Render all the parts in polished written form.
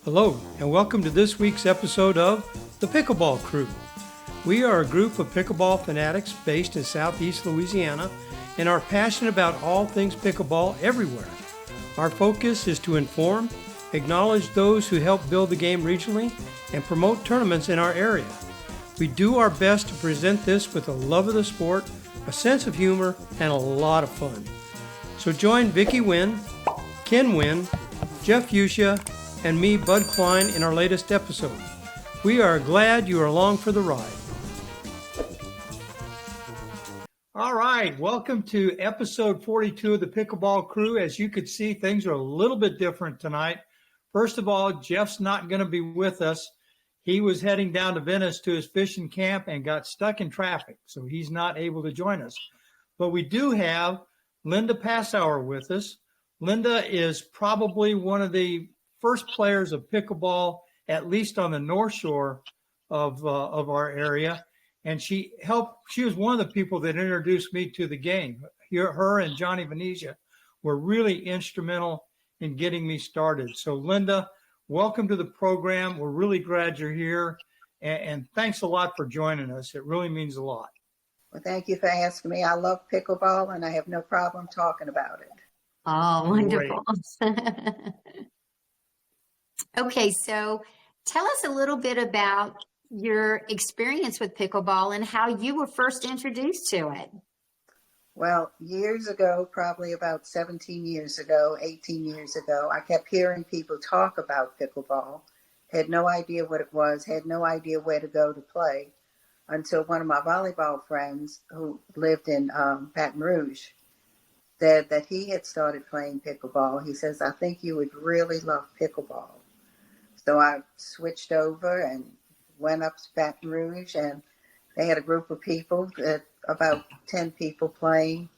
Hello, and welcome to this week's episode of the Pickleball Crew. We are a group of pickleball fanatics based in southeast Louisiana and are passionate about all things pickleball everywhere. Our focus is to inform, acknowledge those who help build the game regionally, and promote tournaments in our area. We do our best to present this with a love of the sport, a sense of humor, and a lot of fun. So join Vicki Wynn, Ken Wynn, Jeff Fuchsia, and me, Bud Klein, in our latest episode. We are glad you are along for the ride. All right, welcome to episode 42 of the Pickleball Crew. As you could see, things are a little bit different tonight. First of all, Jeff's not going to be with us. He was heading down to Venice to his fishing camp and got stuck in traffic, so he's not able to join us. But we do have Linda Passauer with us. Linda is probably one of the first players of pickleball, at least on the North Shore of our area. And she was one of the people that introduced me to the game. Her and Johnny Venezia were really instrumental in getting me started. So Linda, welcome to the program. We're really glad you're here. And thanks a lot for joining us. It really means a lot. Well, thank you for asking me. I love pickleball and I have no problem talking about it. Oh, wonderful. Okay, so tell us a little bit about your experience with pickleball and how you were first introduced to it. Well, years ago, probably about 17 years ago, 18 years ago, I kept hearing people talk about pickleball, had no idea what it was, had no idea where to go to play, until one of my volleyball friends who lived in Baton Rouge said that he had started playing pickleball. He says, I think you would really love pickleball. So I switched over and went up to Baton Rouge, and they had a group of people, about 10 people playing.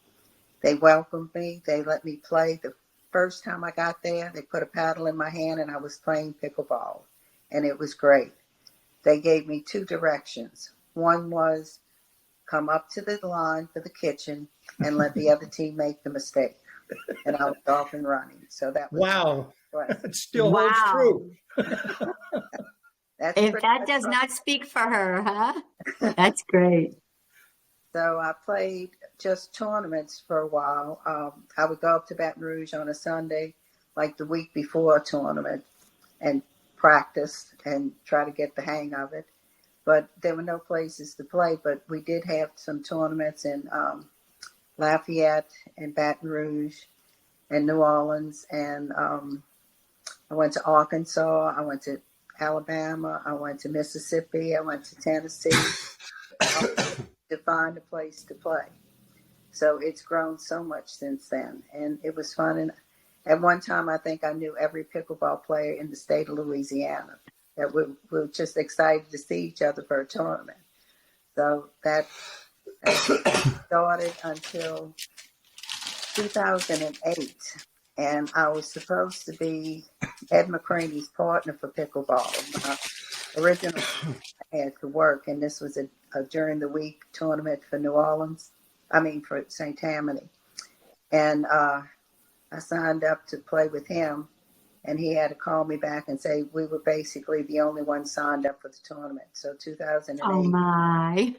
They welcomed me. They let me play. The first time I got there, they put a paddle in my hand, and I was playing pickleball, and it was great. They gave me two directions. One was come up to the line for the kitchen and let the other team make the mistake. And I was off and running. So that was wow. It still holds true. If that does not speak for her, huh? That's great. So I played just tournaments for a while. I would go up to Baton Rouge on a Sunday, like the week before a tournament, and practice and try to get the hang of it. But there were no places to play, but we did have some tournaments in Lafayette and Baton Rouge and New Orleans, and I went to Arkansas, I went to Alabama, I went to Mississippi, I went to Tennessee to find a place to play. So it's grown so much since then, and it was fun. And at one time, I think I knew every pickleball player in the state of Louisiana. That we were just excited to see each other for a tournament. So that started until 2008. And I was supposed to be Ed McCraney's partner for pickleball. Originally, I had to work, and this was a during the week tournament for for St. Tammany. And I signed up to play with him, and he had to call me back and say we were basically the only ones signed up for the tournament. So 2008. Oh, my.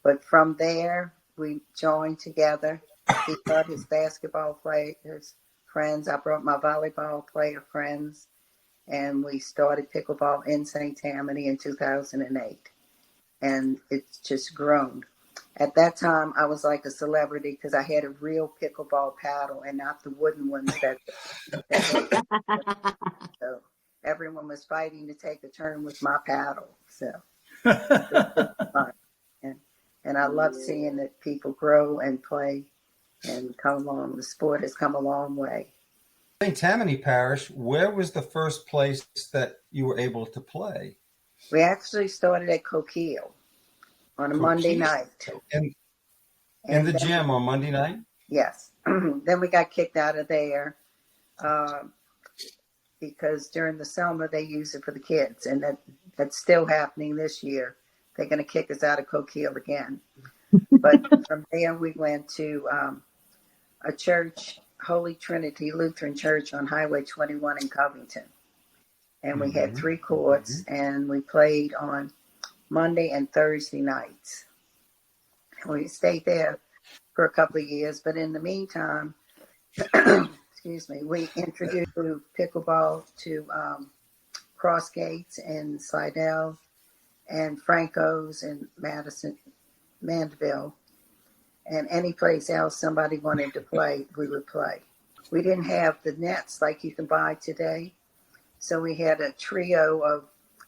But from there, we joined together. He brought his basketball players, friends. I brought my volleyball player friends, and we started pickleball in St. Tammany in 2008. And it's just grown. At that time, I was like a celebrity because I had a real pickleball paddle and not the wooden ones so everyone was fighting to take a turn with my paddle. So it was fun. And I love seeing that people grow and play and come along. The sport has come a long way. St. Tammany Parish, where was the first place that you were able to play? We actually started at Coquille on a Monday night. In the gym on Monday night? Yes. Then we got kicked out of there because during the summer they use it for the kids. And that's still happening this year. They're going to kick us out of Coquille again. But from there we went to a church Holy Trinity Lutheran Church on Highway 21 in Covington. And we had 3 courts, and we played on Monday and Thursday nights. We stayed there for a couple of years, but in the meantime, excuse me, we introduced pickleball to Cross Gates and Slidell and Franco's in Mandeville, and any place else somebody wanted to play, we would play. We didn't have the nets like you can buy today, so we had a trio of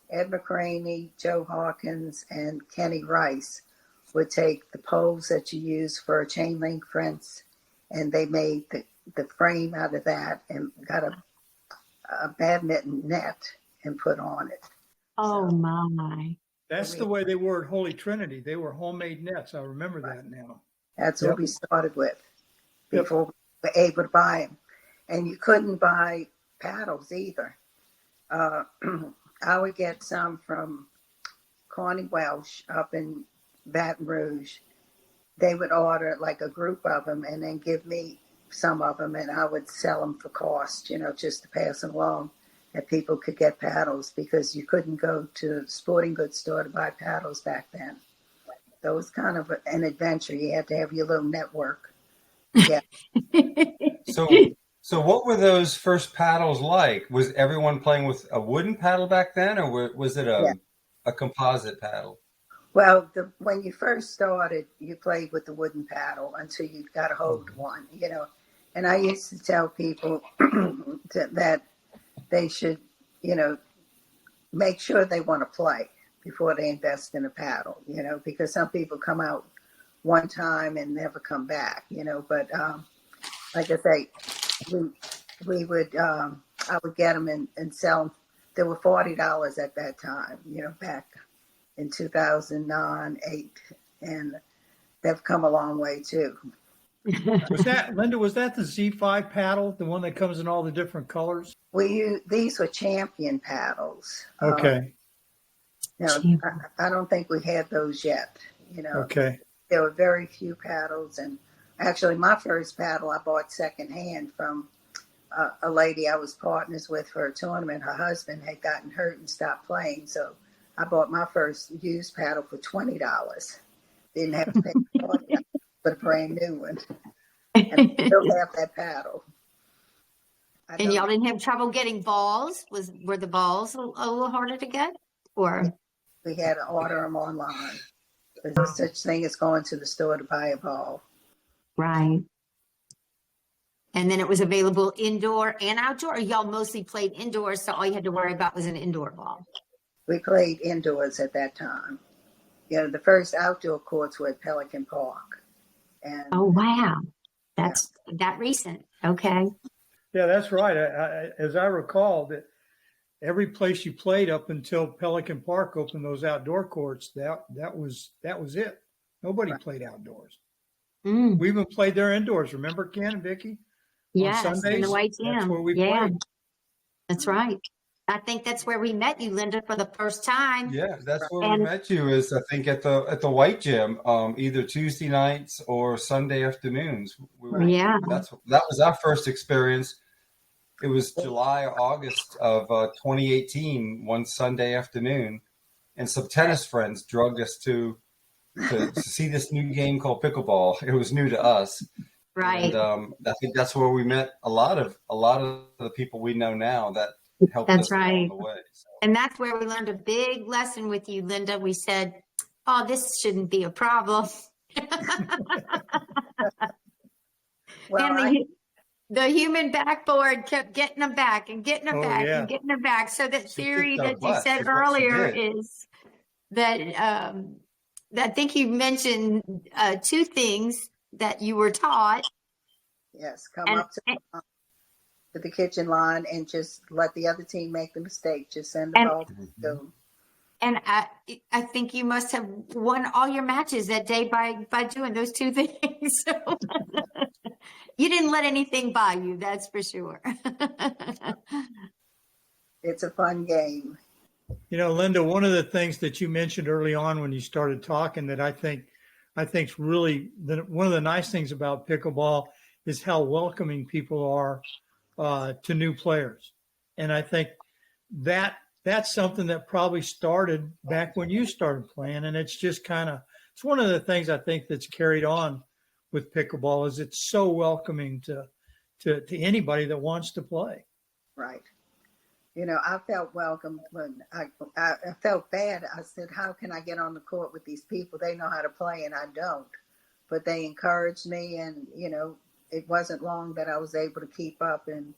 Ed McCraney, Joe Hawkins, and Kenny Rice would take the poles that you use for a chain link fence, and they made the frame out of that and got a badminton net and put on it. Oh, So, my. That's the way they were at Holy Trinity. They were homemade nets. I remember that now. That's what we started with before we were able to buy them. And you couldn't buy paddles either. I would get some from Connie Welsh up in Baton Rouge. They would order like a group of them and then give me some of them, and I would sell them for cost, just to pass them along, that people could get paddles, because you couldn't go to a sporting goods store to buy paddles back then. So it was kind of an adventure. You had to have your little network. Yeah. So what were those first paddles like? Was everyone playing with a wooden paddle back then, or was it a composite paddle? Well, when you first started, you played with the wooden paddle until you got a hold of one, And I used to tell people that they should, make sure they want to play before they invest in a paddle, because some people come out one time and never come back, But like I say, we would, I would get them and sell them. They were $40 at that time, back in 2009, 8, and they've come a long way too. Linda, was that the Z5 paddle, the one that comes in all the different colors? These were champion paddles. Okay. I don't think we had those yet, Okay. There were very few paddles, and actually my first paddle I bought secondhand from a lady I was partners with for a tournament. Her husband had gotten hurt and stopped playing, so I bought my first used paddle for $20. Didn't have to pay $40 for a brand new one. And I still have that paddle. And y'all didn't have trouble getting balls? Were the balls a little harder to get? Or we had to order them online. There's no such thing as going to the store to buy a ball. Right. And then it was available indoor and outdoor, or y'all mostly played indoors, so all you had to worry about was an indoor ball? We played indoors at that time. The first outdoor courts were at Pelican Park. And oh, wow. That's that recent. Okay. Yeah, that's right. As I recall, that every place you played up until Pelican Park opened those outdoor courts, that was it. Nobody played outdoors. Mm. We even played there indoors. Remember, Ken and Vicki? Yes, on Sundays, in the White Gym. That's where we played. That's right. I think that's where we met you, Linda, for the first time. Yeah, that's where we met you. Is I think at the White Gym, either Tuesday nights or Sunday afternoons. That was our first experience. It was July or August of 2018, one Sunday afternoon, and some tennis friends drugged us to see this new game called pickleball. It was new to us. Right. And I think that's where we met a lot of the people we know now that helped us along the way. So. And that's where we learned a big lesson with you, Linda. We said, oh, this shouldn't be a problem. And the human backboard kept getting them back and getting them back and getting them back. So that theory that you said earlier is that I think you mentioned 2 things that you were taught. Yes, come up to the kitchen line and just let the other team make the mistake. Just send the ball to them. And I think you must have won all your matches that day by doing those 2 things. So you didn't let anything by you, that's for sure. It's a fun game. Linda, one of the things that you mentioned early on when you started talking that I think really one of the nice things about pickleball is how welcoming people are to new players. And I think that's something that probably started back when you started playing. And it's just it's one of the things I think that's carried on with pickleball is it's so welcoming to anybody that wants to play. Right. You know, I felt welcome when I felt bad. I said, how can I get on the court with these people? They know how to play and I don't. But they encouraged me, and, you know, it wasn't long that I was able to keep up, and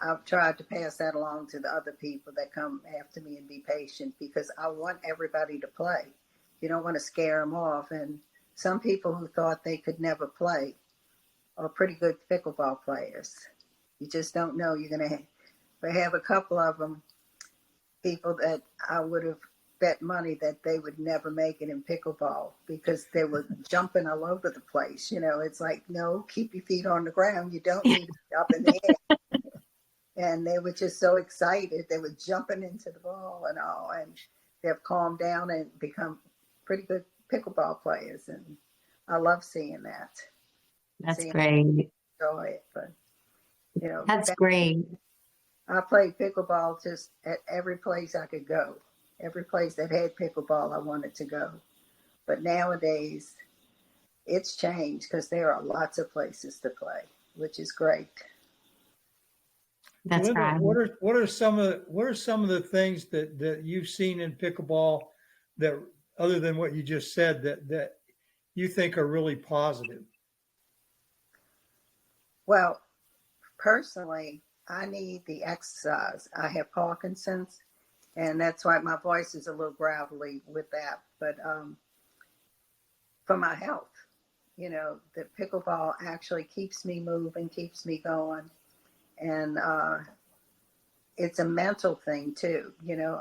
I've tried to pass that along to the other people that come after me and be patient, because I want everybody to play. You don't want to scare them off. And some people who thought they could never play are pretty good pickleball players. You just don't know. You're going to have a couple of them, people that I would have bet money that they would never make it in pickleball because they were jumping all over the place. You know, it's like, no, keep your feet on the ground. You don't need to be up in the air. And they were just so excited. They were jumping into the ball and all, and they've calmed down and become pretty good pickleball players. And I love seeing that. That's great. Enjoy it, but you know, that's great. I played pickleball just at every place I could go. Every place that had pickleball, I wanted to go. But nowadays, it's changed because there are lots of places to play, which is great. That's Linda, right. What are some of the things that you've seen in pickleball that, other than what you just said, that you think are really positive? Well, personally, I need the exercise. I have Parkinson's, and that's why my voice is a little gravelly with that. But for my health, you know, the pickleball actually keeps me moving, keeps me going. And it's a mental thing too. You know,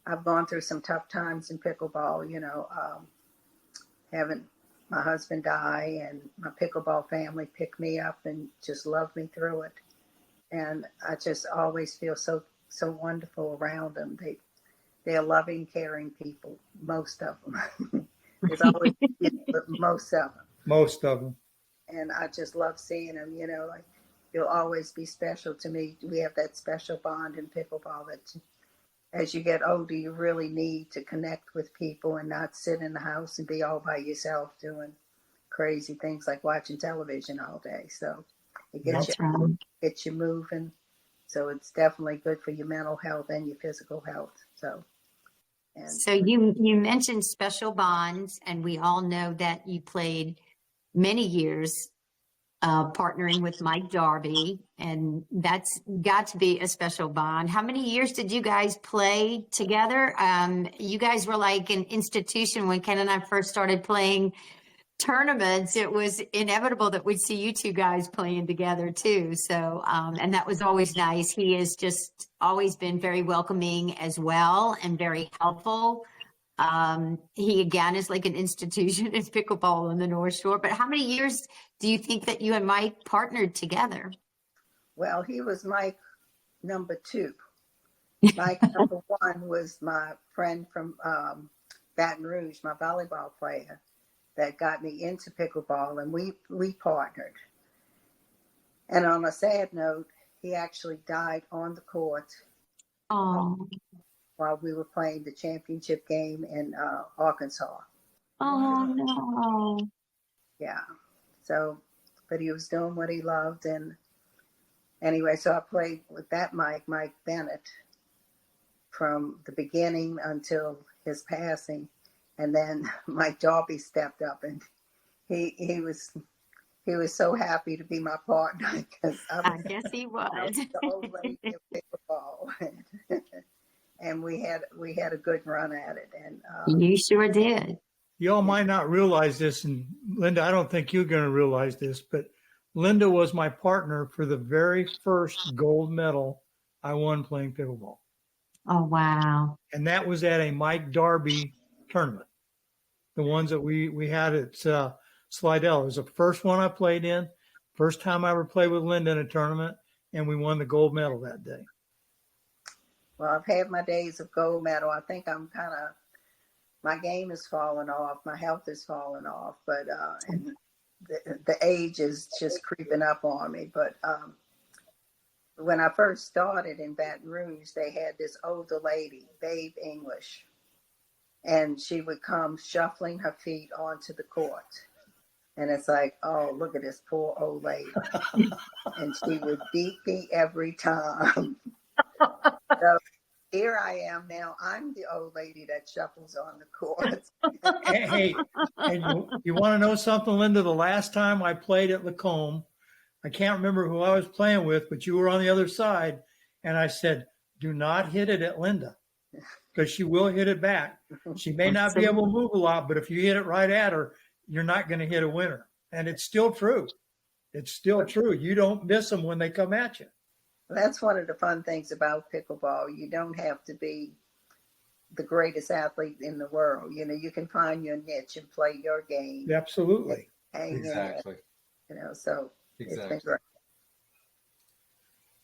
I've gone through some tough times in pickleball, you know, having my husband die, and my pickleball family picked me up and just loved me through it. And I just always feel so wonderful around them. They're loving, caring people, most of them. There's always, but most of them. Most of them. And I just love seeing them, you know, like, you'll always be special to me. We have that special bond in pickleball that as you get older, you really need to connect with people and not sit in the house and be all by yourself doing crazy things like watching television all day. So it gets you moving. So it's definitely good for your mental health and your physical health. So you mentioned special bonds, and we all know that you played many years partnering with Mike Darby, and that's got to be a special bond. How many years did you guys play together? You guys were like an institution when Ken and I first started playing tournaments. It was inevitable that we'd see you two guys playing together too. So, and that was always nice. He has just always been very welcoming as well and very helpful. He again is like an institution in pickleball on the North Shore. But how many years do you think that you and Mike partnered together? Well, he was Mike number 2. Mike number 1 was my friend from Baton Rouge, my volleyball player, that got me into pickleball, and we partnered. And on a sad note, he actually died on the court. Oh. While we were playing the championship game in Arkansas. Oh, no. Yeah. So, but he was doing what he loved. And anyway, so I played with that Mike Bennett, from the beginning until his passing. And then Mike Darby stepped up, and he was so happy to be my partner, because I guess he was. I was the old lady in pickleball. And we had a good run at it. And you sure did. Y'all might not realize this, and Linda, I don't think you're going to realize this, but Linda was my partner for the very first gold medal I won playing pickleball. Oh, wow. And that was at a Mike Darby tournament. The ones that we had at Slidell. It was the first one I played in, first time I ever played with Linda in a tournament, and we won the gold medal that day. Well, I've had my days of gold medal. I think I'm my game is falling off. My health is falling off. But and the age is just creeping up on me. But when I first started in Baton Rouge, they had this older lady, Babe English, and she would come shuffling her feet onto the court. And it's like, oh, look at this poor old lady. And she would beat me every time. So here I am now. I'm the old lady that shuffles on the court. Hey, and you want to know something, Linda? The last time I played at Lacombe, I can't remember who I was playing with, but you were on the other side. And I said, do not hit it at Linda, because she will hit it back. She may not be able to move a lot, but if you hit it right at her, you're not going to hit a winner. And it's still true. It's still true. You don't miss them when they come at you. That's one of the fun things about pickleball. You don't have to be the greatest athlete in the world. You know, you can find your niche and play your game. Absolutely. Exactly. You know, so exactly. It's been great.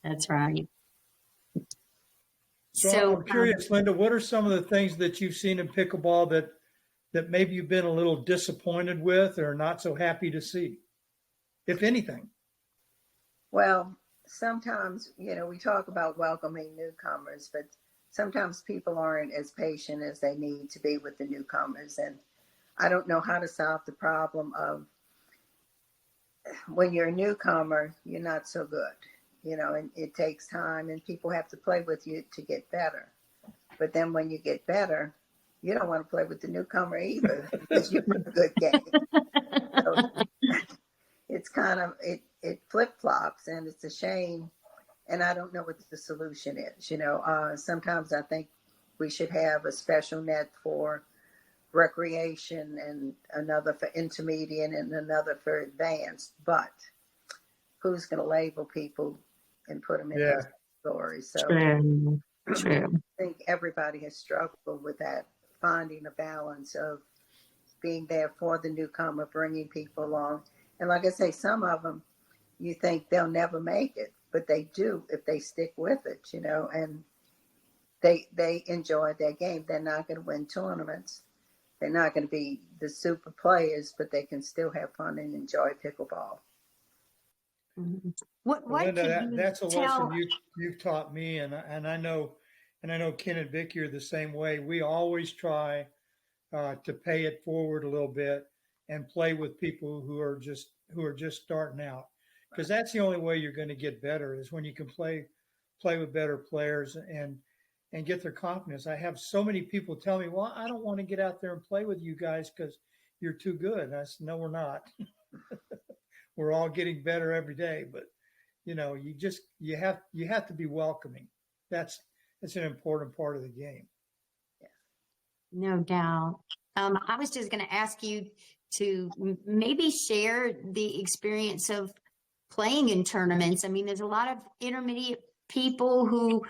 That's right. So I'm curious, Linda, what are some of the things that you've seen in pickleball that maybe you've been a little disappointed with or not so happy to see, if anything? Well, sometimes, you know, we talk about welcoming newcomers, but sometimes people aren't as patient as they need to be with the newcomers. And I don't know how to solve the problem of when you're a newcomer, you're not so good, you know, and it takes time and people have to play with you to get better. But then when you get better, you don't want to play with the newcomer either because you play a good game. So it's kind of, it flip-flops, and it's a shame. And I don't know what the solution is. You know, sometimes I think we should have a special net for recreation and another for intermediate and another for advanced. But who's going to label people and put them in those categories? So True. I think everybody has struggled with that, finding a balance of being there for the newcomer, bringing people along. And like I say, some of them, you think they'll never make it, but they do if they stick with it, you know, and they enjoy their game. They're not going to win tournaments. They're not going to be the super players, but they can still have fun and enjoy pickleball. What Linda, that's a lesson you've taught me, and I know Ken and Vicki are the same way. We always try to pay it forward a little bit and play with people who are just starting out, because that's the only way you're going to get better is when you can play with better players and get their confidence. I have so many people tell me, well, I don't want to get out there and play with you guys because you're too good. And I said, no, we're not. We're all getting better every day, but you know, you have to be welcoming. That's an important part of the game. No doubt. I was just going to ask you to maybe share the experience of playing in tournaments. I mean, there's a lot of intermediate people who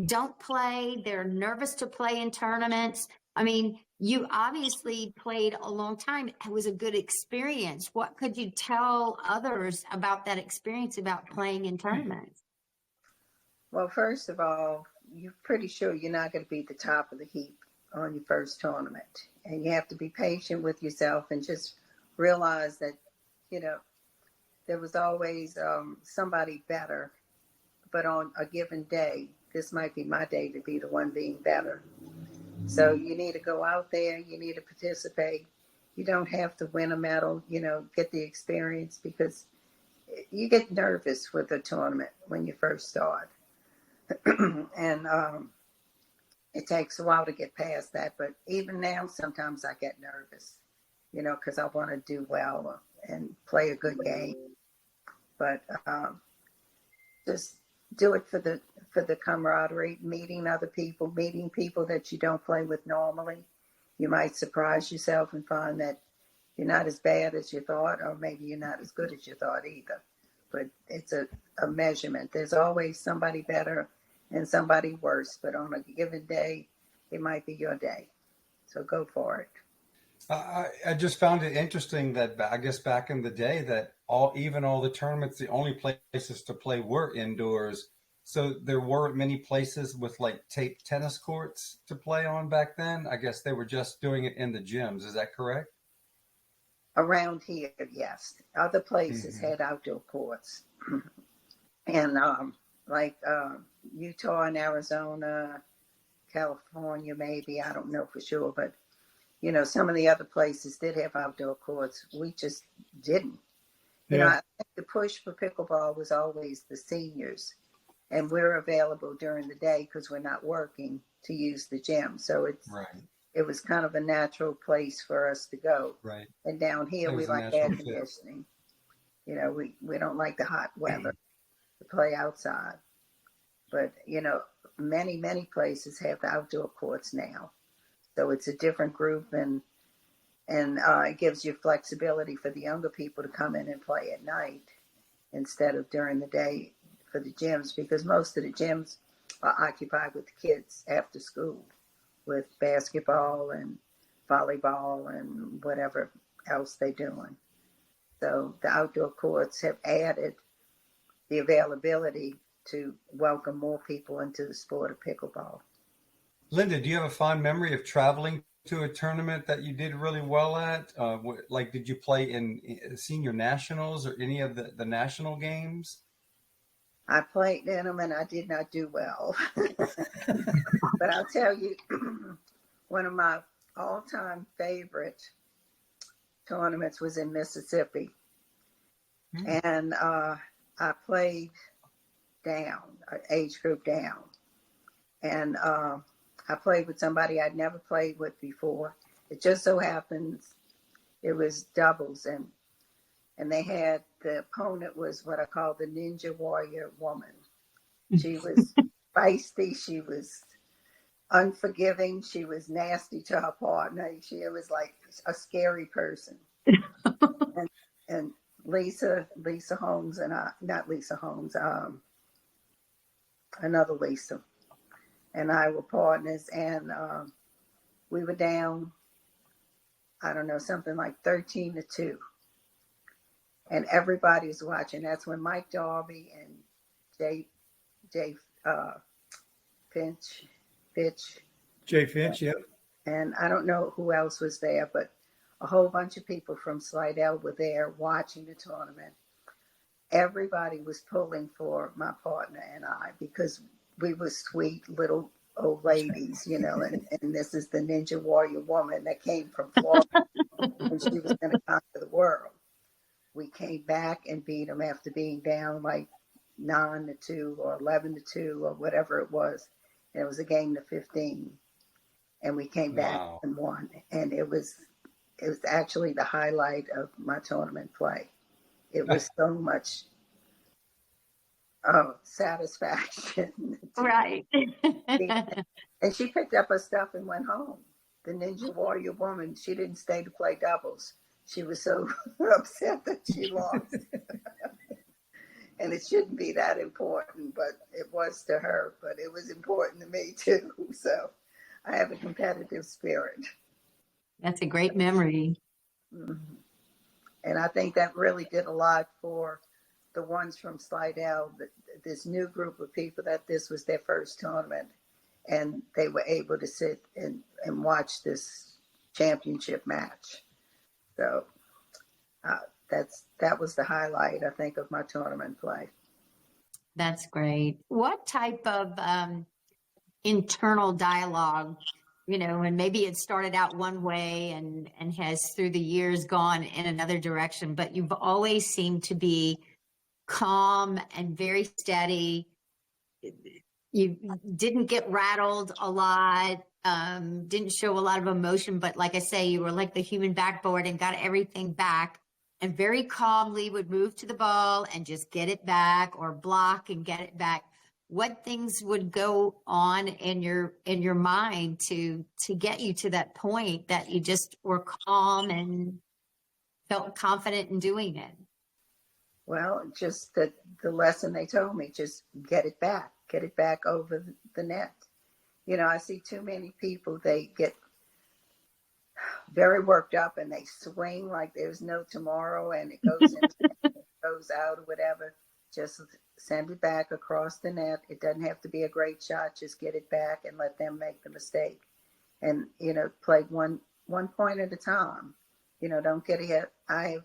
don't play. They're nervous to play in tournaments. I mean, you obviously played a long time. It was a good experience. What could you tell others about that experience about playing in tournaments? Well, first of all, you're pretty sure you're not going to be at the top of the heap on your first tournament. And you have to be patient with yourself and just realize that, you know, there was always somebody better. But on a given day, this might be my day to be the one being better. So you need to go out there. You need to participate. You don't have to win a medal, you know, get the experience, because you get nervous with a tournament when you first start. And it takes a while to get past that. But even now, sometimes I get nervous, you know, because I want to do well and play a good game. But just do it for the camaraderie, meeting other people, meeting people that you don't play with normally. You might surprise yourself and find that you're not as bad as you thought, or maybe you're not as good as you thought either. But it's a measurement. There's always somebody better and somebody worse, but on a given day, it might be your day. So go for it. I just found it interesting that I guess back in the day that all the tournaments, the only places to play were indoors. So there weren't many places with like taped tennis courts to play on back then. I guess they were just doing it in the gyms. Is that correct? Around here, yes. Other places had outdoor courts. And like Utah and Arizona, California, maybe, I don't know for sure, but you know, some of the other places did have outdoor courts. We just didn't. You know, I think the push for pickleball was always the seniors, and we're available during the day because we're not working to use the gym. So it was kind of a natural place for us to go. Right. And down here, we like air conditioning. You know, we don't like the hot weather to play outside. But, you know, many places have the outdoor courts now. So it's a different group, and it gives you flexibility for the younger people to come in and play at night instead of during the day for the gyms, because most of the gyms are occupied with the kids after school with basketball and volleyball and whatever else they're doing. So the outdoor courts have added the availability to welcome more people into the sport of pickleball. Linda, do you have a fond memory of traveling to a tournament that you did really well at? Like, did you play in senior nationals or any of the national games? I played in them and I did not do well. But I'll tell you, one of my all-time favorite tournaments was in Mississippi. And I played down, age group down. And I played with somebody I'd never played with before. It just so happens it was doubles, and they had, the opponent was what I call the Ninja Warrior woman. She was feisty, she was unforgiving, she was nasty to her partner. She was like a scary person. and Lisa Holmes and I, not Lisa Holmes, another Lisa, and I were partners, and we were down, I don't know, something like 13-2. And everybody's watching. That's when Mike Darby and Jay Finch, yep. And I don't know who else was there, but a whole bunch of people from Slidell were there watching the tournament. Everybody was pulling for my partner and I, because we were sweet little old ladies, you know, and this is the Ninja Warrior woman that came from Florida, and she was going to conquer the world. We came back and beat them after being down like 9-2 or 11-2 or whatever it was. And it was a game to 15, and we came back and won. And it was actually the highlight of my tournament play. It was so much satisfaction. Right. And she picked up her stuff and went home. The Ninja Warrior woman, she didn't stay to play doubles. She was so upset that she lost. And it shouldn't be that important, but it was to her. But it was important to me, too. So I have a competitive spirit. That's a great memory. Mm-hmm. And I think that really did a lot for the ones from Slidell, this new group of people, that this was their first tournament. And they were able to sit and watch this championship match. So that was the highlight, I think, of my tournament play. That's great. What type of internal dialogue, you know, and maybe it started out one way and has through the years gone in another direction, but you've always seemed to be calm and very steady. You didn't get rattled a lot, didn't show a lot of emotion, but like I say, you were like the human backboard and got everything back, and very calmly would move to the ball and just get it back, or block and get it back. What things would go on in your mind to get you to that point that you just were calm and felt confident in doing it? Well, just the lesson they told me, just get it back over the net. You know, I see too many people, they get very worked up and they swing like there's no tomorrow, and it goes into it goes out or whatever. Just send it back across the net. It doesn't have to be a great shot. Just get it back and let them make the mistake. And, you know, play one point at a time. don't get hit. I've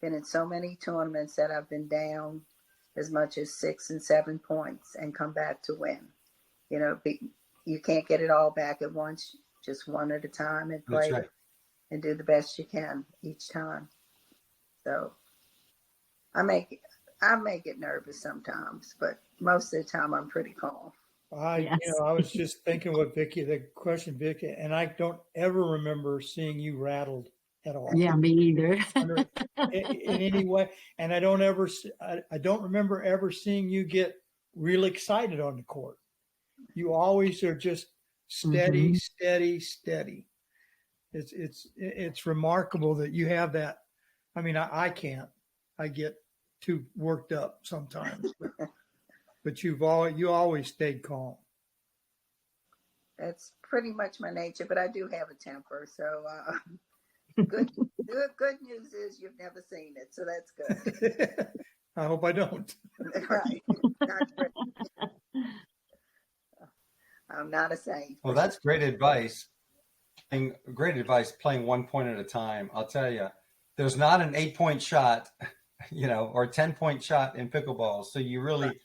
been in so many tournaments that I've been down as much as 6 and 7 points and come back to win. You can't get it all back at once, just one at a time, and play and do the best you can each time. So I make it nervous sometimes, but most of the time I'm pretty calm. I was just thinking what the question, Vicki, and I don't ever remember seeing you rattled at all. Yeah, me either. in any way. And I don't remember ever seeing you get real excited on the court. You always are just steady, steady. It's remarkable that you have that. I mean, I can't. I get too worked up sometimes. But you always stayed calm. That's pretty much my nature, but I do have a temper. So good news is you've never seen it, so that's good. I hope I don't. Right. I'm not a saint. Well, that's great advice. Great advice, playing 1 point at a time. I'll tell you, there's not an 8-point shot, or a 10-point shot in pickleball. So you really,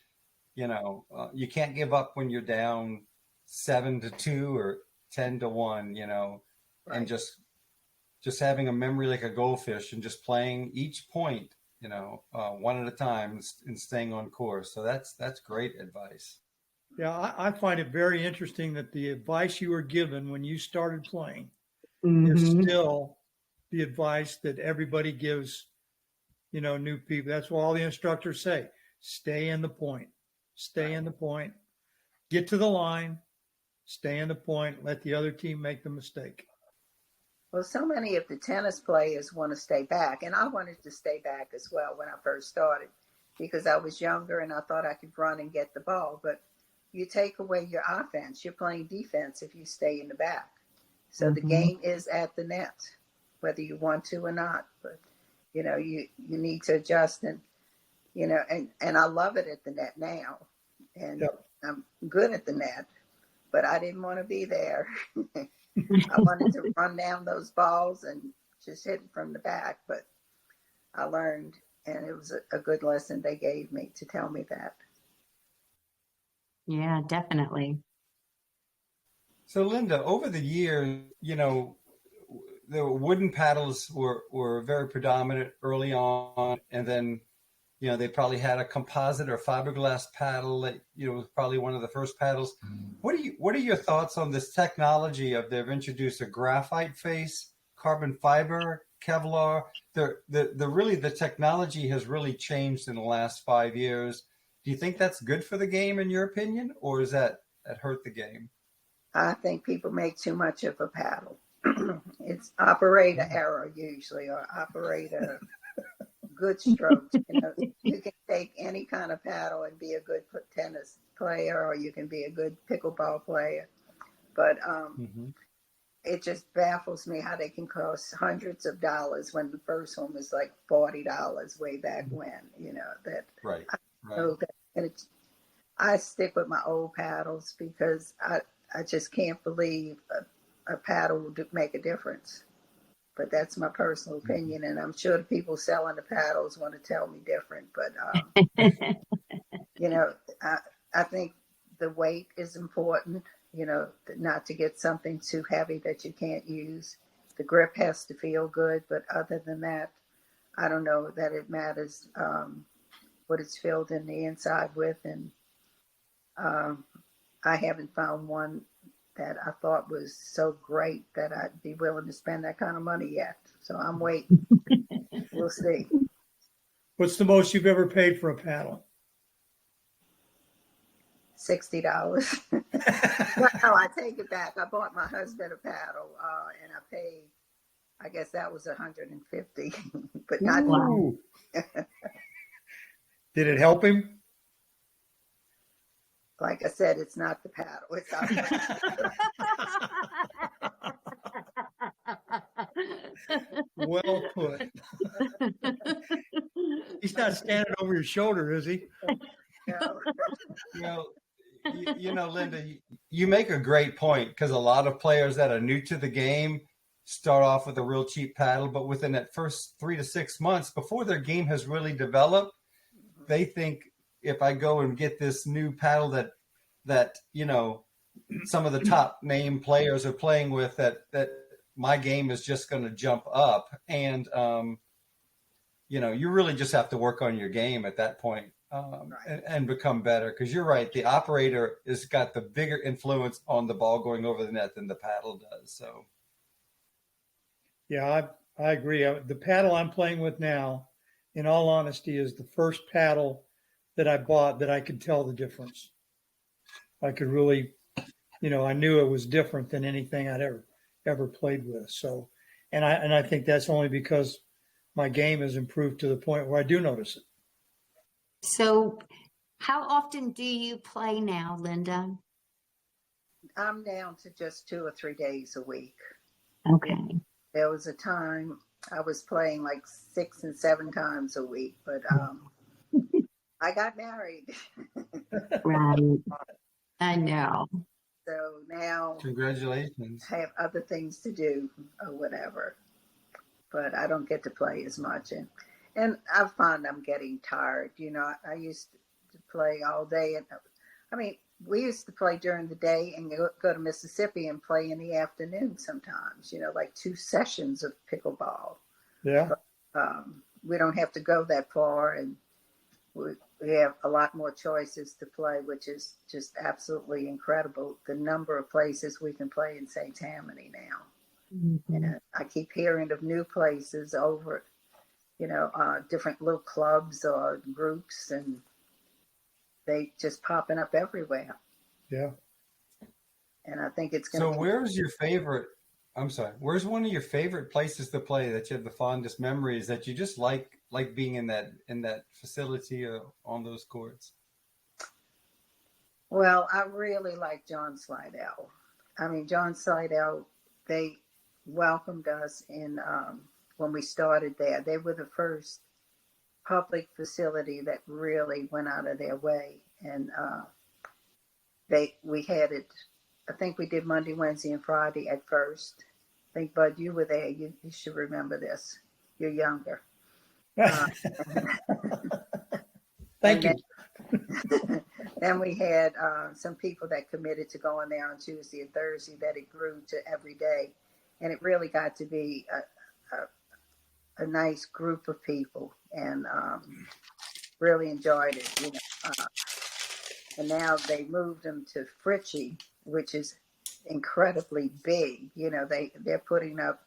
you can't give up when you're down 7-2 or 10-1, and just having a memory like a goldfish and just playing each point, one at a time and staying on course. So that's great advice. Yeah, I find it very interesting that the advice you were given when you started playing is still the advice that everybody gives, new people. That's what all the instructors say. Stay in the point. Stay in the point. Get to the line. Stay in the point. Let the other team make the mistake. Well, so many of the tennis players want to stay back, and I wanted to stay back as well when I first started because I was younger and I thought I could run and get the ball, but you take away your offense. You're playing defense if you stay in the back. So the game is at the net, whether you want to or not. But, you need to adjust and I love it at the net now. And I'm good at the net, but I didn't want to be there. I wanted to run down those balls and just hit it from the back. But I learned, and it was a good lesson they gave me to tell me that. Yeah, definitely. So, Linda, over the years, the wooden paddles were very predominant early on, and then, they probably had a composite or fiberglass paddle that, was probably one of the first paddles. What are your thoughts on this technology of they've introduced a graphite face, carbon fiber, Kevlar? The technology has really changed in the last 5 years. Do you think that's good for the game, in your opinion, or is that hurt the game? I think people make too much of a paddle. It's operator error usually, or operator good strokes. You can take any kind of paddle and be a good tennis player, or you can be a good pickleball player. But it just baffles me how they can cost hundreds of dollars when the first one was like $40 way back when. Right. So I stick with my old paddles because I just can't believe a paddle will make a difference. But that's my personal opinion, and I'm sure the people selling the paddles want to tell me different. But I think the weight is important. Not to get something too heavy that you can't use. The grip has to feel good, but other than that, I don't know that it matters what it's filled in the inside with. And I haven't found one that I thought was so great that I'd be willing to spend that kind of money yet. So I'm waiting. We'll see. What's the most you've ever paid for a paddle? $60. No, I take it back. I bought my husband a paddle, and I paid, I guess that was $150, but not. Wow. Did it help him? Like I said, it's not the paddle. It's our Well put. He's not standing over your shoulder, is he? No. Linda, you make a great point, because a lot of players that are new to the game, start off with a real cheap paddle, but within that first 3 to 6 months, before their game has really developed, they think if I go and get this new paddle that some of the top name players are playing with, that my game is just going to jump up. And you really just have to work on your game at that point, and become better. Because you're right, the operator has got the bigger influence on the ball going over the net than the paddle does. So. Yeah, I agree. The paddle I'm playing with now, in all honesty, is the first paddle that I bought that I could tell the difference. I could really, I knew it was different than anything I'd ever played with. So, and I think that's only because my game has improved to the point where I do notice it. So how often do you play now, Linda? I'm down to just 2 or 3 days a week. Okay. There was a time I was playing like 6 and 7 times a week, but I got married. Right. I know. So now Congratulations. I have other things to do or whatever, but I don't get to play as much. And I find I'm getting tired. I used to play all day. And we used to play during the day and go to Mississippi and play in the afternoon sometimes, like 2 sessions of pickleball. Yeah. But, we don't have to go that far, and we have a lot more choices to play, which is just absolutely incredible. The number of places we can play in St. Tammany now. Mm-hmm. And I keep hearing of new places over, different little clubs or groups, and they just popping up everywhere. Yeah. And I think it's going to. So where's your favorite? I'm sorry. Where's one of your favorite places to play that you have the fondest memories, that you just like being in that facility or on those courts? Well, I really like John Slidell. John Slidell, they welcomed us in when we started there. They were the first public facility that really went out of their way, and we had it. I think we did Monday, Wednesday, and Friday at first. I think, Bud, you were there. You should remember this. You're younger. Thank you. Then we had some people that committed to going there on Tuesday and Thursday, that it grew to every day. And it really got to be a nice group of people, and really enjoyed it. And now they moved them to Fritchie, which is incredibly big. They're putting up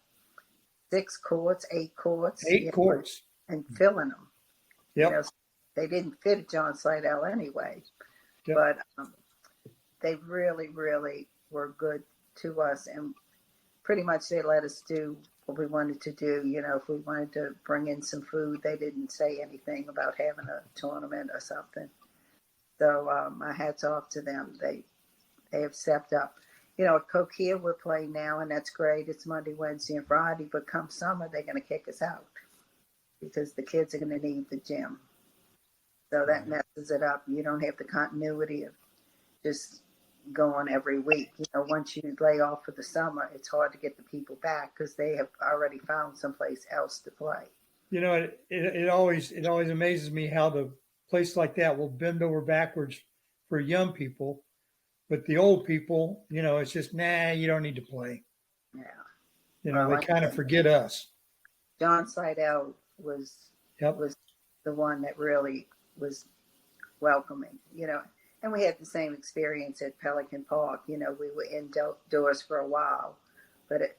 6 courts, 8 courts. 8 courts. And filling them. Yep. They didn't fit at John Slidell anyway. Yep. But they really, really were good to us. And pretty much they let us do what we wanted to do. If we wanted to bring in some food, they didn't say anything about having a tournament or something. So my hat's off to them. They have stepped up. At Coquille we're playing now, and that's great. It's Monday, Wednesday, and Friday. But come summer, they're going to kick us out because the kids are going to need the gym. So that messes it up. You don't have the continuity of just going every week. Once you lay off for the summer, it's hard to get the people back because they have already found someplace else to play. It always amazes me how the place like that will bend over backwards for young people, but the old people, it's just, you don't need to play. Yeah. They kind of forget us. John Slidell was the one that really was welcoming, and we had the same experience at Pelican Park. We were indoors for a while, but it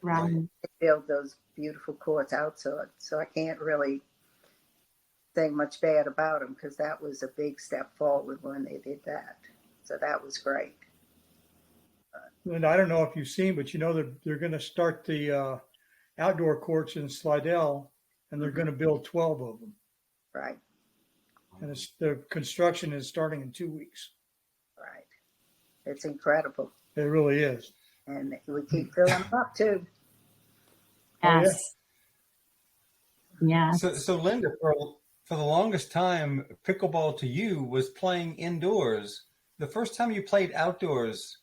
built those beautiful courts outside. So I can't really say much bad about them because that was a big step forward when they did that. So that was great. And I don't know if you've seen, but they're going to start the outdoor courts in Slidell, and they're going to build 12 of them. Right. And the construction is starting in 2 weeks. Right. It's incredible. It really is. And we keep filling them up too. Yes. Yeah. So Linda, for the longest time, pickleball to you was playing indoors. The first time you played outdoors,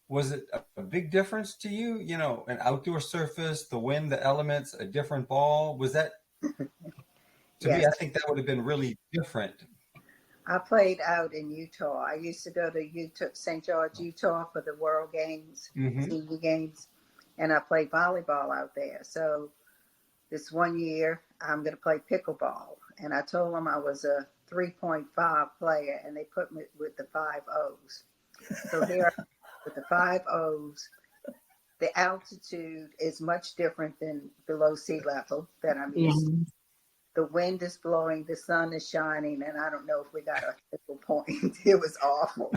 was it a big difference to you? You know, an outdoor surface, the wind, the elements, a different ball. Was that, to me, I think that would have been really different. I played out in Utah. I used to go to St. George, Utah for the World Games, Senior Games, and I played volleyball out there. So this one year, I'm going to play pickleball. And I told them I was a 3.5 player, and they put me with the 5 O's. So here with the 5 O's, the altitude is much different than below sea level that I'm used to. The wind is blowing, the sun is shining, and I don't know if we got a single point. It was awful.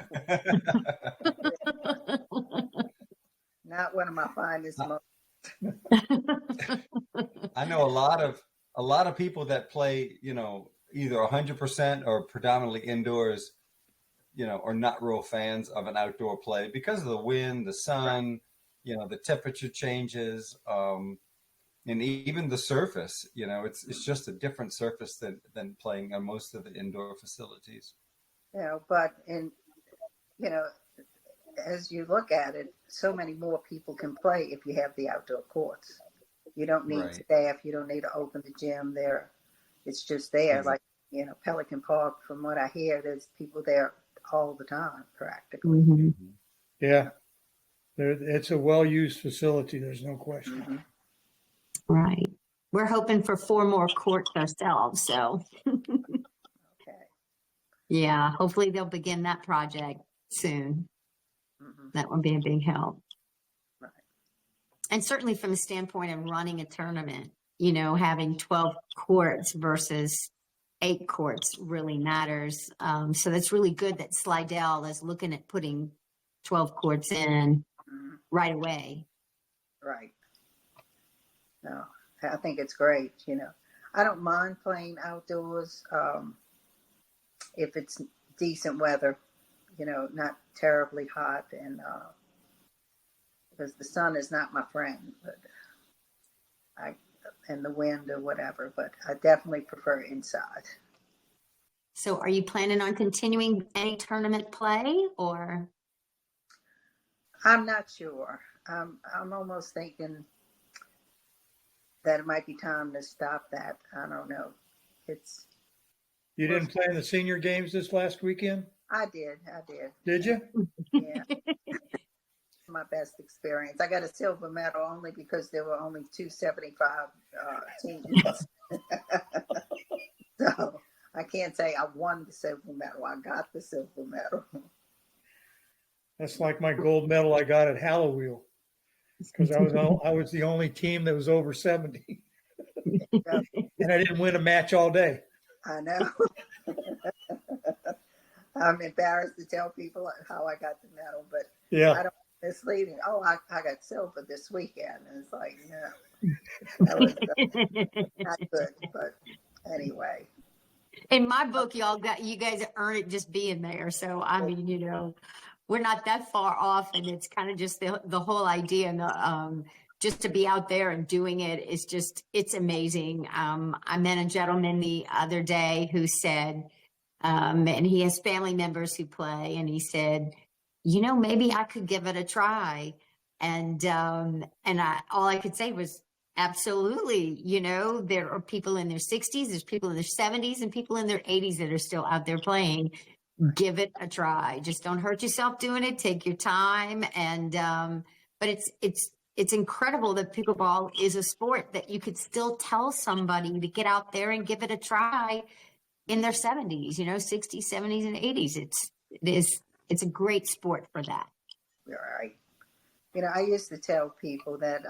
Not one of my finest moments. I know a lot of people that play, you know, either 100% or predominantly indoors, you know, are not real fans of an outdoor play because of the wind, the sun, you know, the temperature changes. And even the surface, you know, it's just a different surface than playing on most of the indoor facilities. You know, but you know, as you look at it, so many more people can play if you have the outdoor courts. You don't need staff. You don't need to open the gym there. It's just there. Like, you know, Pelican Park, from what I hear, there's people there all the time, practically. Yeah. It's a well-used facility. There's no question. Right. We're hoping for 4 more courts ourselves. So, yeah, hopefully they'll begin that project soon. That would be a big help. Right. And certainly from the standpoint of running a tournament, you know, having 12 courts versus 8 courts really matters. So that's really good that Slidell is looking at putting 12 courts in right away. Right. No, I think it's great. You know, I don't mind playing outdoors if it's decent weather, you know, not terribly hot, and because the sun is not my friend, but and the wind or whatever, but I definitely prefer inside. So are you planning on continuing any tournament play, or? I'm not sure. I'm almost thinking that it might be time to stop that. I don't know. You didn't play in the senior games this last weekend? I did. Did you? Yeah. My best experience. I got a silver medal only because there were only 275 teams. So I can't say I won the silver medal. I got the silver medal. That's like my gold medal I got at Halloween, because I was the only team that was over 70. And I didn't win a match all day. I know. I'm embarrassed to tell people how I got the medal, but I don't misleading. Oh, I got silver this weekend. And it's like, no, that was not good. But anyway. In my book, you guys earn it just being there. So, I mean, you know, we're not that far off, and it's kind of just the whole idea, and just to be out there and doing it is just, it's amazing. I met a gentleman the other day who said, and he has family members who play, and he said, you know, maybe I could give it a try. And all I could say was, absolutely. You know, there are people in their 60s, there's people in their 70s, and people in their 80s that are still out there playing. Give it a try. Just don't hurt yourself doing it. Take your time. And, but it's incredible that pickleball is a sport that you could still tell somebody to get out there and give it a try in their 70s, you know, 60s, 70s, and 80s. It's a great sport for that. You're right. You know, I used to tell people that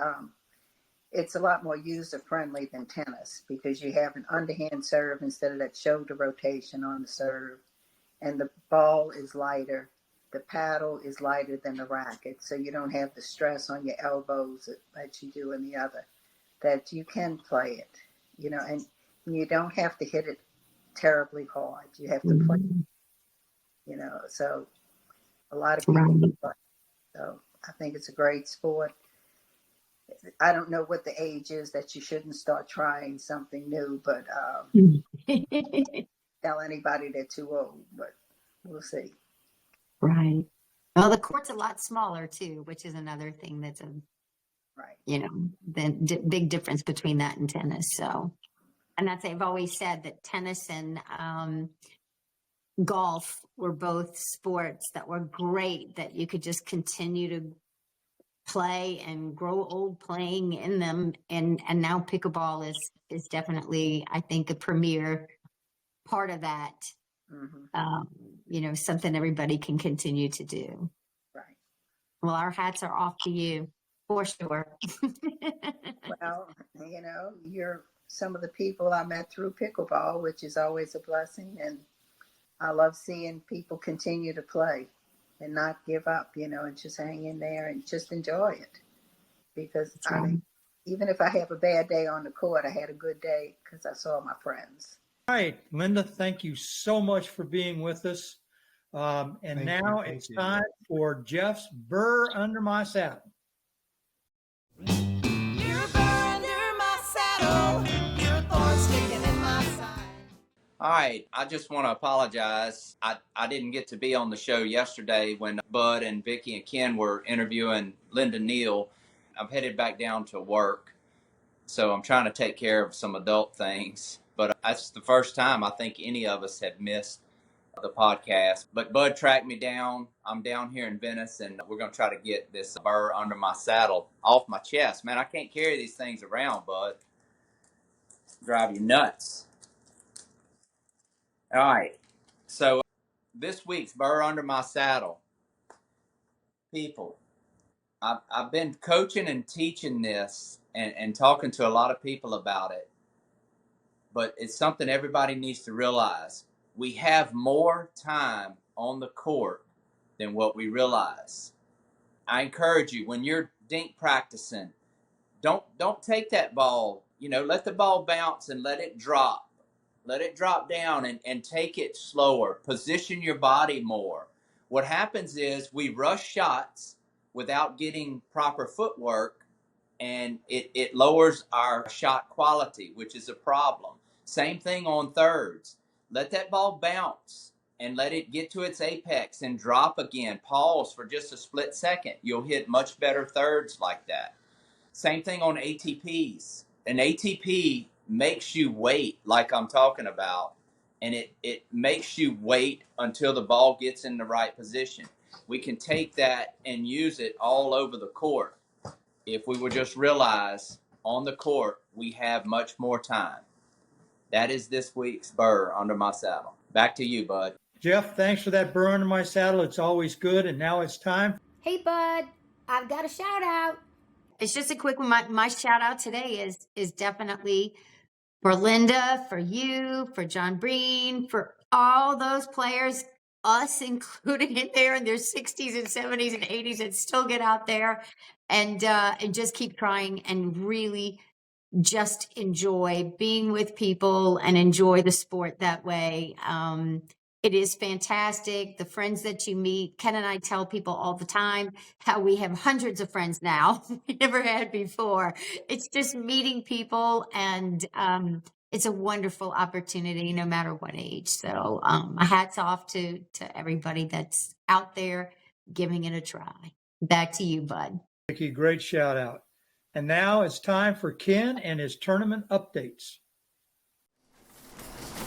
it's a lot more user friendly than tennis, because you have an underhand serve instead of that shoulder rotation on the serve. And the ball is lighter. The paddle is lighter than the racket. So you don't have the stress on your elbows that you do in the other, that you can play it, you know, and you don't have to hit it terribly hard. You have to play, you know, so a lot of people play. So I think it's a great sport. I don't know what the age is that you shouldn't start trying something new, but tell anybody they're too old, but we'll see. Right. Well, the court's a lot smaller too, which is another thing that's the big difference between that and tennis. So, and I've always said that tennis and golf were both sports that were great, that you could just continue to play and grow old playing in them. And now pickleball is definitely, I think, a premier part of that. Something everybody can continue to do. Right. Well, our hats are off to you for sure. Well, you're some of the people I met through pickleball, which is always a blessing. And I love seeing people continue to play and not give up, and just hang in there and just enjoy it. Because even if I have a bad day on the court, I had a good day because I saw my friends. All right, Linda, thank you so much for being with us. Now it's time for Jeff's Burr Under My Saddle. You're Burr under my saddle, your thorn sticking in my side. All right, I just want to apologize. I didn't get to be on the show yesterday when Bud and Vicki and Ken were interviewing Linda Neil. I'm headed back down to work, so I'm trying to take care of some adult things. But that's the first time I think any of us have missed the podcast. But Bud tracked me down. I'm down here in Venice, and we're going to try to get this Burr Under My Saddle off my chest. Man, I can't carry these things around, Bud. Drive you nuts. All right. So this week's Burr Under My Saddle. People, I've been coaching and teaching this and talking to a lot of people about it. But it's something everybody needs to realize. We have more time on the court than what we realize. I encourage you, when you're dink practicing, don't take that ball. Let the ball bounce and let it drop. Let it drop down and take it slower. Position your body more. What happens is we rush shots without getting proper footwork, and it lowers our shot quality, which is a problem. Same thing on thirds. Let that ball bounce and let it get to its apex and drop again. Pause for just a split second. You'll hit much better thirds like that. Same thing on ATPs. An ATP makes you wait, like I'm talking about, and it makes you wait until the ball gets in the right position. We can take that and use it all over the court. If we would just realize on the court, we have much more time. That is this week's Burr Under My Saddle. Back to you, Bud. Jeff, thanks for that Burr Under My Saddle. It's always good. And now it's time. Hey, Bud, I've got a shout out. It's just a quick one. My shout out today is definitely for Linda, for you, for John Breen, for all those players, us included in there in their 60s and 70s and 80s, and still get out there and just keep trying and really just enjoy being with people and enjoy the sport that way. It is fantastic. The friends that you meet, Ken and I tell people all the time how we have hundreds of friends now we never had before. It's just meeting people, and it's a wonderful opportunity no matter what age. So my hat's off to everybody that's out there giving it a try. Back to you, Bud. Vicki, great shout out. And now it's time for Ken and his tournament updates.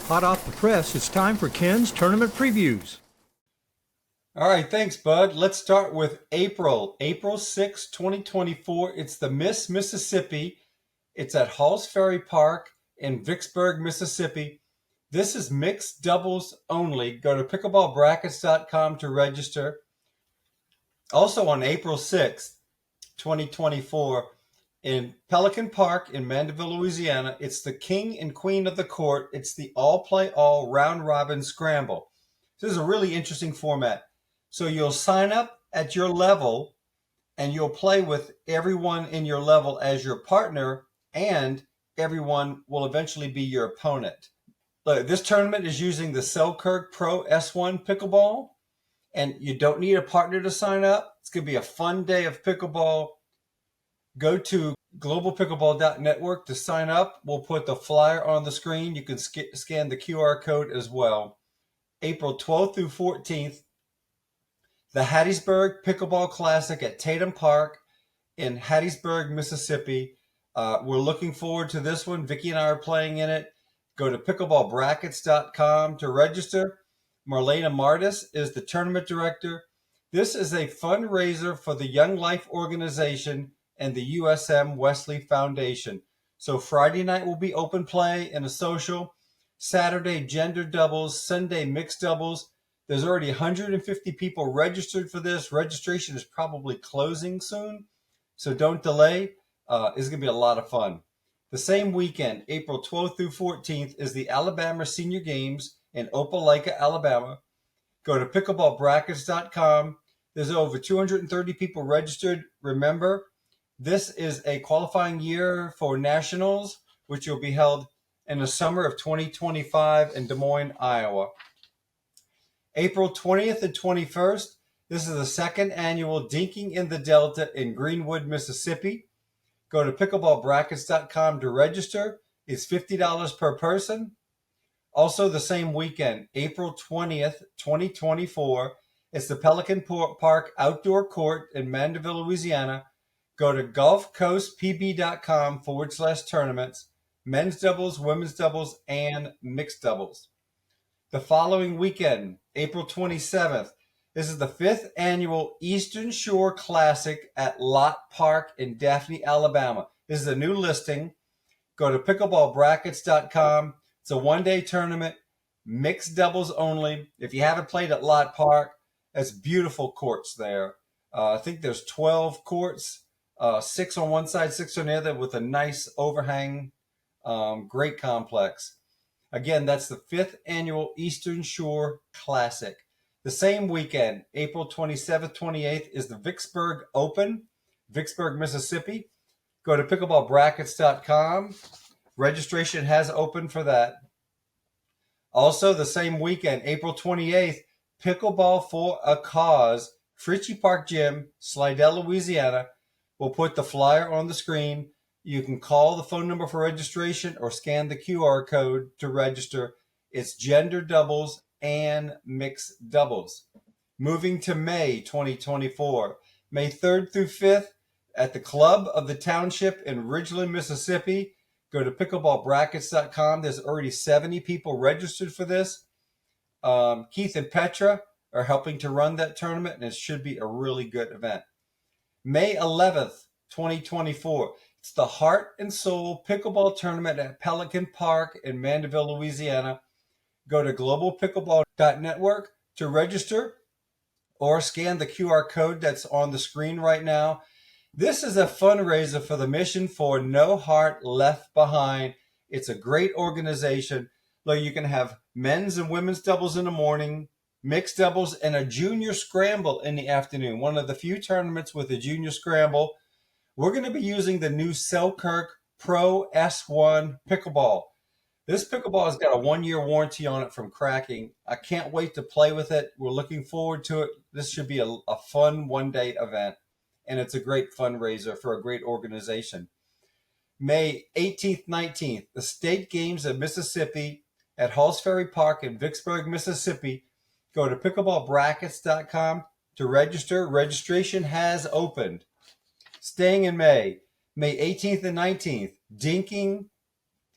Hot off the press, it's time for Ken's tournament previews. All right, thanks, Bud. Let's start with April 6, 2024. It's the Miss Mississippi. It's at Halls Ferry Park in Vicksburg, Mississippi. This is mixed doubles only. Go to pickleballbrackets.com to register. Also on April 6th, 2024, in Pelican Park in Mandeville, Louisiana, it's the king and queen of the court. It's the all-play-all round-robin scramble. This is a really interesting format. So you'll sign up at your level, and you'll play with everyone in your level as your partner, and everyone will eventually be your opponent. Look, this tournament is using the Selkirk Pro S1 pickleball, and you don't need a partner to sign up. It's going to be a fun day of pickleball. Go to globalpickleball.network to sign up. We'll put the flyer on the screen. You can scan the QR code as well. April 12th through 14th, the Hattiesburg Pickleball Classic at Tatum Park in Hattiesburg, Mississippi. We're looking forward to this one. Vicki and I are playing in it. Go to pickleballbrackets.com to register. Marlena Martis is the tournament director. This is a fundraiser for the Young Life Organization and the USM Wesley Foundation. So Friday night will be open play and a social. Saturday, gender doubles. Sunday, mixed doubles. There's already 150 people registered for this. Registration is probably closing soon, so don't delay. It's going to be a lot of fun. The same weekend, April 12th through 14th, is the Alabama Senior Games in Opelika, Alabama. Go to pickleballbrackets.com. There's over 230 people registered. Remember, this is a qualifying year for nationals, which will be held in the summer of 2025 in Des Moines, Iowa. April 20th and 21st, this is the second annual Dinking in the Delta in Greenwood, Mississippi. Go to pickleballbrackets.com to register. It's $50 per person. Also the same weekend, April 20th, 2024, it's the Pelican Park Outdoor Court in Mandeville, Louisiana. Go to gulfcoastpb.com/tournaments, men's doubles, women's doubles, and mixed doubles. The following weekend, April 27th, this is the 5th annual Eastern Shore Classic at Lott Park in Daphne, Alabama. This is a new listing. Go to pickleballbrackets.com. It's a one-day tournament, mixed doubles only. If you haven't played at Lott Park, that's beautiful courts there. I think there's 12 courts, 6 on one side, 6 on the other, with a nice overhang. Great complex. Again, that's the 5th annual Eastern Shore Classic. The same weekend, April 27th, 28th, is the Vicksburg Open, Vicksburg, Mississippi. Go to pickleballbrackets.com. Registration has opened for that. Also, the same weekend, April 28th, Pickleball for a Cause, Fritchie Park Gym, Slidell, Louisiana. We'll put the flyer on the screen. You can call the phone number for registration or scan the QR code to register. It's gender doubles and mixed doubles. Moving to May 2024, May 3rd through 5th at the Club of the Township in Ridgeland, Mississippi. Go to pickleballbrackets.com. There's already 70 people registered for this. Keith and Petra are helping to run that tournament, and it should be a really good event. May 11th, 2024. It's the Heart and Soul Pickleball Tournament at Pelican Park in Mandeville, Louisiana. Go to globalpickleball.network to register or scan the QR code that's on the screen right now. This is a fundraiser for the Mission for No Heart Left Behind. It's a great organization. Look, you can have men's and women's doubles in the morning, mixed doubles, and a junior scramble in the afternoon. One of the few tournaments with a junior scramble. We're going to be using the new Selkirk Pro S1 pickleball. This pickleball has got a 1-year warranty on it from cracking. I can't wait to play with it. We're looking forward to it. This should be a fun one-day event, and it's a great fundraiser for a great organization. May 18th, 19th, the State Games of Mississippi at Halls Ferry Park in Vicksburg, Mississippi. Go to pickleballbrackets.com to register. Registration has opened. Staying in May 18th and 19th, Dinking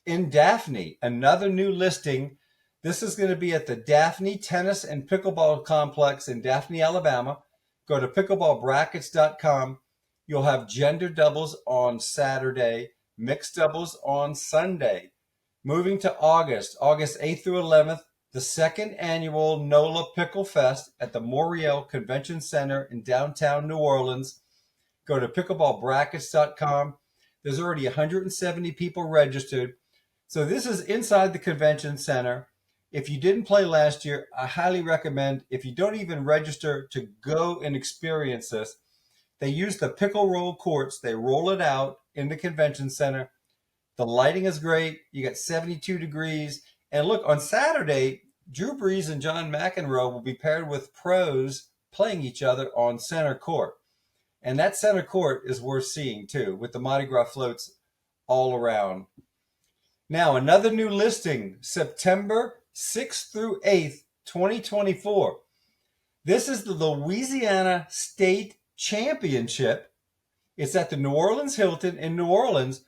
in Daphne, another new listing. This is going to be at the Daphne Tennis and Pickleball Complex in Daphne, Alabama. Go to pickleballbrackets.com. You'll have gender doubles on Saturday, mixed doubles on Sunday. Moving to August 8th through 11th, the second annual NOLA Pickle Fest at the Moriel Convention Center in downtown New Orleans. Go to pickleballbrackets.com. There's already 170 people registered. So this is inside the convention center. If you didn't play last year, I highly recommend, if you don't even register, to go and experience this. They use the pickle roll courts. They roll it out in the convention center. The lighting is great. You got 72 degrees. And look, on Saturday, Drew Brees and John McEnroe will be paired with pros playing each other on center court. And that center court is worth seeing too, with the Mardi Gras floats all around. Now, another new listing, September 6th through 8th, 2024. This is the Louisiana State Championship. It's at the New Orleans Hilton in New Orleans.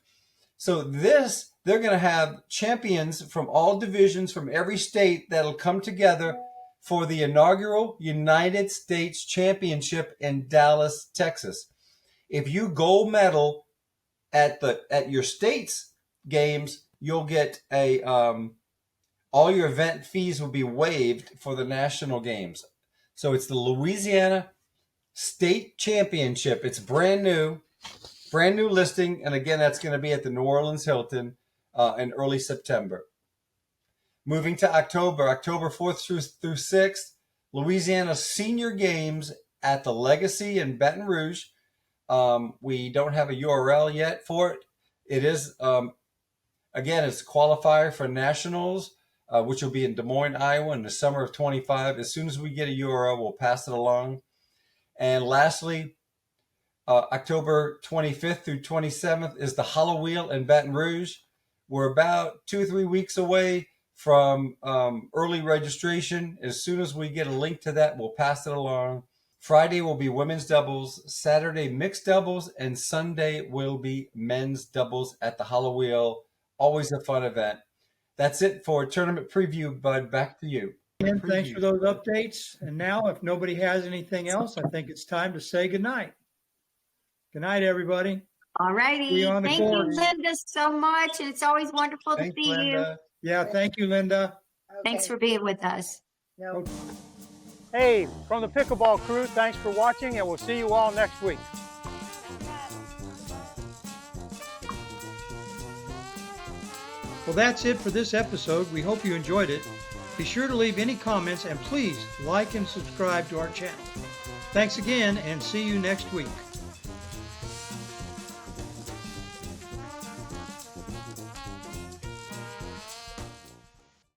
So they're going to have champions from all divisions from every state that'll come together for the inaugural United States Championship in Dallas, Texas. If you gold medal at your state's games, you'll get all your event fees will be waived for the national games. So it's the Louisiana State Championship. It's brand new listing. And again, that's going to be at the New Orleans Hilton in early September. Moving to October 4th through 6th, Louisiana Senior Games at the Legacy in Baton Rouge. We don't have a URL yet for it. It is, again, it's a qualifier for nationals, which will be in Des Moines, Iowa in the summer of 25. As soon as we get a URL, we'll pass it along. And lastly, October 25th through 27th is the Hollow Wheel in Baton Rouge. We're about 2 or 3 weeks away from early registration. As soon as we get a link to that, we'll pass it along. Friday will be women's doubles, Saturday mixed doubles, and Sunday will be men's doubles at the Hollow Wheel. Always a fun event. That's it for tournament preview, Bud. Back to you. Ken, thanks for those updates. And now, if nobody has anything else, I think it's time to say goodnight. Good night, everybody. All righty. Thank you, Linda, so much. And it's always wonderful to see Linda. you. Yeah, thank you, Linda. Okay. Thanks for being with us. No. Hey, from the Pickleball crew, thanks for watching, and we'll see you all next week. Well, that's it for this episode. We hope you enjoyed it. Be sure to leave any comments, and please like and subscribe to our channel. Thanks again, and see you next week.